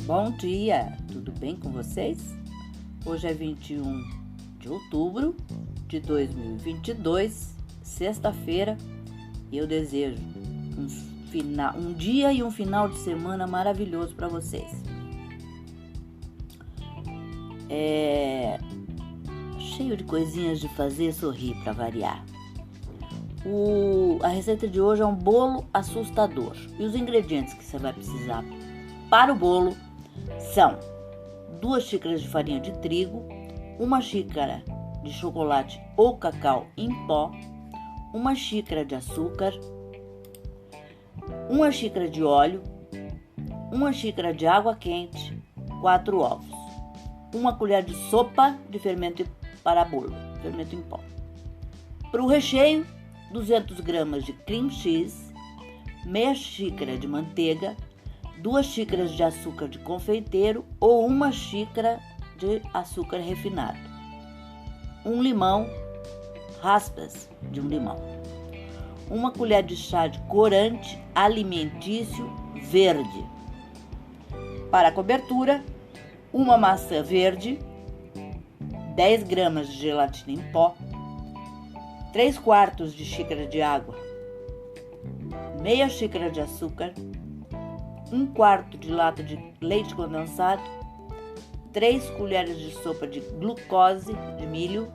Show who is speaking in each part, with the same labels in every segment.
Speaker 1: Bom dia, tudo bem com vocês? Hoje é 21 de outubro de 2022, sexta-feira, e eu desejo um dia e um final de semana maravilhoso para vocês. Cheio de coisinhas de fazer sorrir para variar. A receita de hoje é um bolo assustador. E os ingredientes que você vai precisar para o bolo são 2 xícaras de farinha de trigo, 1 xícara de chocolate ou cacau em pó, 1 xícara de açúcar, 1 xícara de óleo, 1 xícara de água quente, 4 ovos, 1 colher de sopa de fermento para bolo, fermento em pó. Para o recheio, 200 gramas de cream cheese, meia xícara de manteiga, 2 xícaras de açúcar de confeiteiro ou 1 xícara de açúcar refinado, 1 limão, raspas de 1 limão, 1 colher de chá de corante alimentício verde. Para a cobertura, 1 maçã verde, 10 gramas de gelatina em pó, 3/4 de xícara de água, meia xícara de açúcar, 1/4 de lata de leite condensado, 3 colheres de sopa de glucose de milho,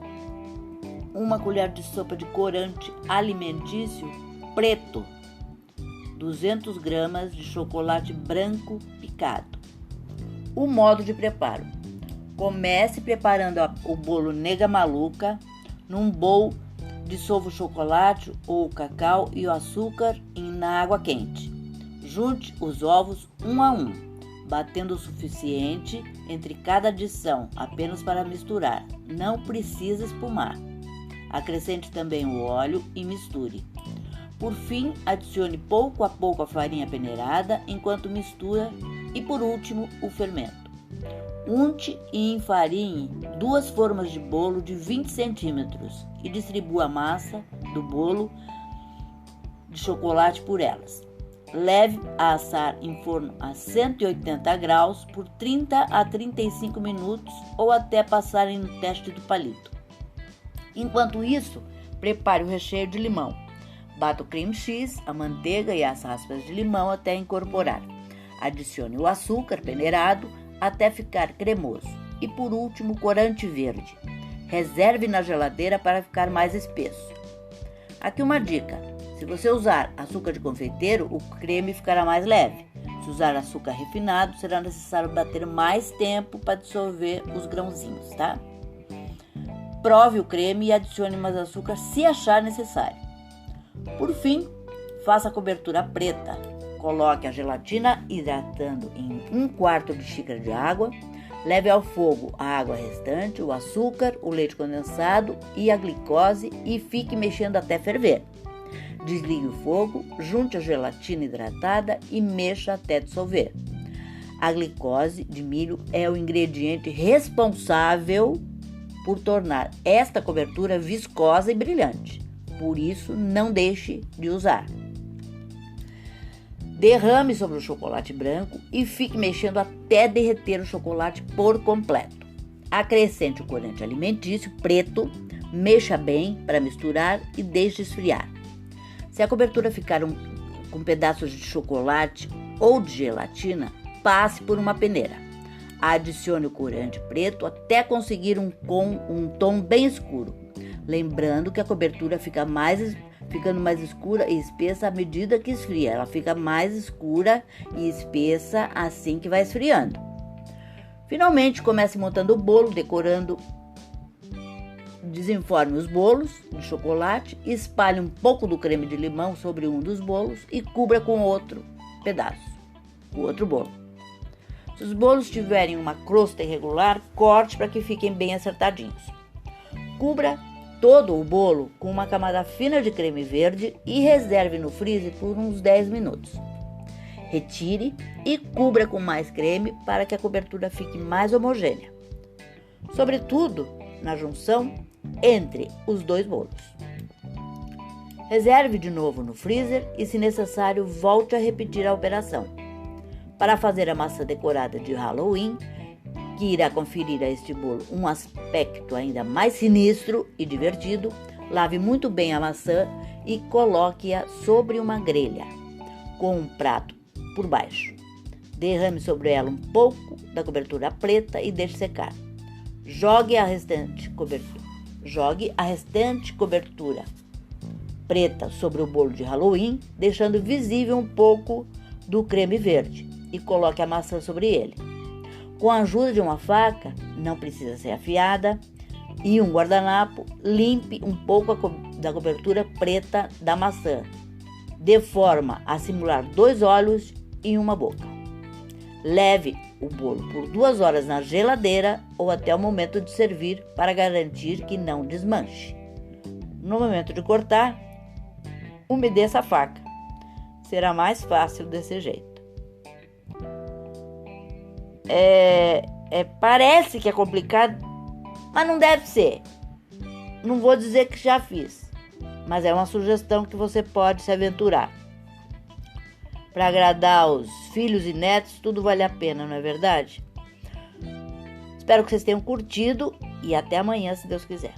Speaker 1: 1 colher de sopa de corante alimentício preto, 200 gramas de chocolate branco picado. O modo de preparo: comece preparando o bolo nega maluca. Num bowl, dissolva o chocolate ou o cacau e o açúcar na água quente. Junte os ovos um a um, batendo o suficiente entre cada adição, apenas para misturar. Não precisa espumar. Acrescente também o óleo e misture. Por fim, adicione pouco a pouco a farinha peneirada enquanto mistura e, por último, o fermento. Unte e enfarinhe 2 formas de bolo de 20 centímetros e distribua a massa do bolo de chocolate por elas. Leve a assar em forno a 180 graus por 30 a 35 minutos ou até passarem no teste do palito. Enquanto isso, prepare o recheio de limão. Bata o cream cheese, a manteiga e as raspas de limão até incorporar. Adicione o açúcar peneirado até ficar cremoso. E por último, corante verde. Reserve na geladeira para ficar mais espesso. Aqui uma dica: se você usar açúcar de confeiteiro, o creme ficará mais leve. Se usar açúcar refinado, será necessário bater mais tempo para dissolver os grãozinhos, tá? Prove o creme e adicione mais açúcar se achar necessário. Por fim, faça a cobertura preta. Coloque a gelatina hidratando em 1/4 de xícara de água. Leve ao fogo a água restante, o açúcar, o leite condensado e a glicose e fique mexendo até ferver. Desligue o fogo, junte a gelatina hidratada e mexa até dissolver. A glicose de milho é o ingrediente responsável por tornar esta cobertura viscosa e brilhante. Por isso, não deixe de usar. Derrame sobre o chocolate branco e fique mexendo até derreter o chocolate por completo. Acrescente o corante alimentício preto, mexa bem para misturar e deixe esfriar. Se a cobertura ficar com pedaços de chocolate ou de gelatina, passe por uma peneira. Adicione o corante preto até conseguir um tom bem escuro. Lembrando que a cobertura ficando mais escura e espessa à medida que esfria. Ela fica mais escura e espessa assim que vai esfriando. Finalmente, comece montando o bolo, decorando. Desenforme os bolos de chocolate, espalhe um pouco do creme de limão sobre um dos bolos e cubra com outro pedaço, o outro bolo. Se os bolos tiverem uma crosta irregular, corte para que fiquem bem acertadinhos. Cubra todo o bolo com uma camada fina de creme verde e reserve no freezer por uns 10 minutos. Retire e cubra com mais creme para que a cobertura fique mais homogênea, sobretudo na junção entre os 2 bolos. Reserve de novo no freezer e, se necessário, volte a repetir a operação. Para fazer a maçã decorada de Halloween, que irá conferir a este bolo um aspecto ainda mais sinistro e divertido, lave muito bem a maçã e coloque-a sobre uma grelha, com um prato por baixo. Derrame sobre ela um pouco da cobertura preta e deixe secar. Jogue a restante cobertura preta sobre o bolo de Halloween, deixando visível um pouco do creme verde, e coloque a maçã sobre ele. Com a ajuda de uma faca, não precisa ser afiada, e um guardanapo, limpe um pouco da cobertura preta da maçã, de forma a simular 2 olhos e uma boca. Leve o bolo por 2 horas na geladeira ou até o momento de servir para garantir que não desmanche. No momento de cortar, umedeça a faca. Será mais fácil desse jeito. Parece que é complicado, mas não deve ser. Não vou dizer que já fiz, mas é uma sugestão que você pode se aventurar. Para agradar os filhos e netos, tudo vale a pena, não é verdade? Espero que vocês tenham curtido e até amanhã, se Deus quiser.